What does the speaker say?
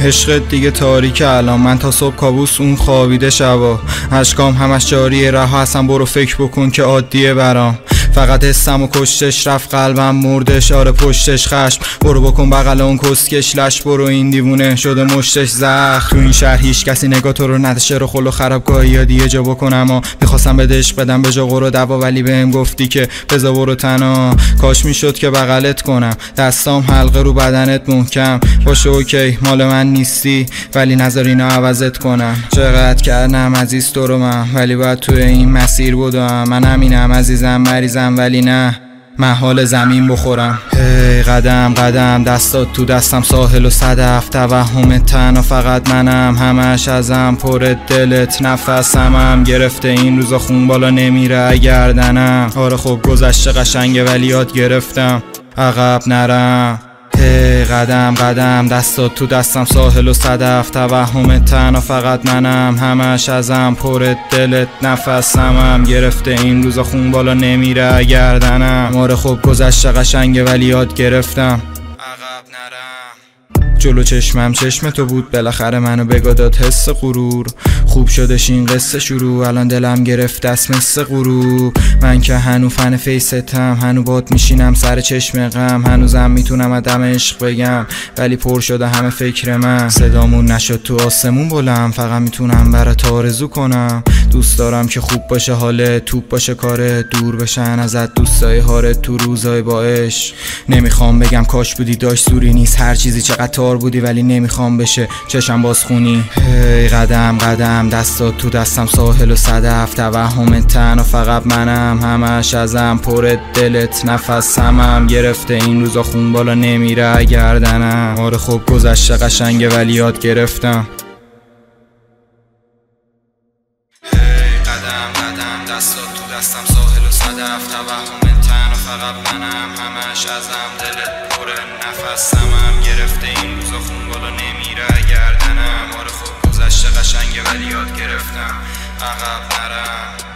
عشقت دیگه تاریکه الان، من تا صبح کابوس اون خوابیده شبا، اشکام همش جاریه، رها هستم برو فکر بکن که عادیه برام، فقط حسم و کشتش رفت قلبم مردش، آره پشتش خشم، برو بکن بغل اون کسکش لش، برو این دیوونه شده مشتش زخم، تو این شهر هیچ کسی نگاه تو رو ندشه، رو خلو خرابگاهی یادی یه جا بکنم و میخواستم بده عشق بدم به جا قرو دوا، ولی بهم گفتی که بذار برو تنها، کاش میشد که بغلت کنم، دستام حلقه رو بدنت محکم باشه، اوکی مال من نیستی ولی نذار اینا عوضت کنم، چقدر کردم عزیز تو رو من، ولی باید توی این مسیر بودم، من همینم عزیزم مریضم ولی نه محال زمین بخورم، هی قدم قدم دستات تو دستم، ساحل و صدف توهم تنها فقط منم، همش ازم پر دلت نفسمم گرفته، این روزا خون بالا نمیره گردنم، آره خب گذشته قشنگه ولی یاد گرفتم عقب نرم، هی قدم قدم دستات تو دستم، ساحل و صدف توهم تنها فقط منم، همش ازم پر دلت نفسمم گرفته، این روزا خون بالا نمیره گردنم، آره خب گذشته قشنگه ولی یاد گرفتم عقب نرم، جلو چشمم چشم تو بود بالاخره منو بگا داد حس غرور، خوب شدش این قصه شروع، الان دلم گرفت دست مثل غروب، من که هنو فن فیستم، هنو باد میشینم سر چشم غم، هنوزم میتونم عدم عشق بگم ولی پر شده همه فکر من، صدامون نشد تو آسمون بلند، فقط میتونم برات آرزو کنم، دوست دارم که خوب باشه حالت، توپ باشه کارت، دور بشن ازت دوستای هارت تو روزای با عشق، نمیخوام بگم کاش بودی داشت سوری نیست، هر چیزی چقدر تار بودی ولی نمیخوام بشه چشم باز خونی، هی قدم قدم دستات تو دستم، ساحل و صدف توهم تنها فقط منم، همش ازم پر دلت نفسمم گرفته، این روزا خون بالا نمیره گردنم، آره خب گذشته قشنگه ولی یاد گرفتم، هی قدم قدم دستات تو دستم، ساحل و صدف توهم تنها فقط منم، همش ازم دلت پر نفسمم گرفته، این روزا خون بالا نمیره گردنم، آره خب گذشته قشنگه ولی یاد گرفتم عقب نرم.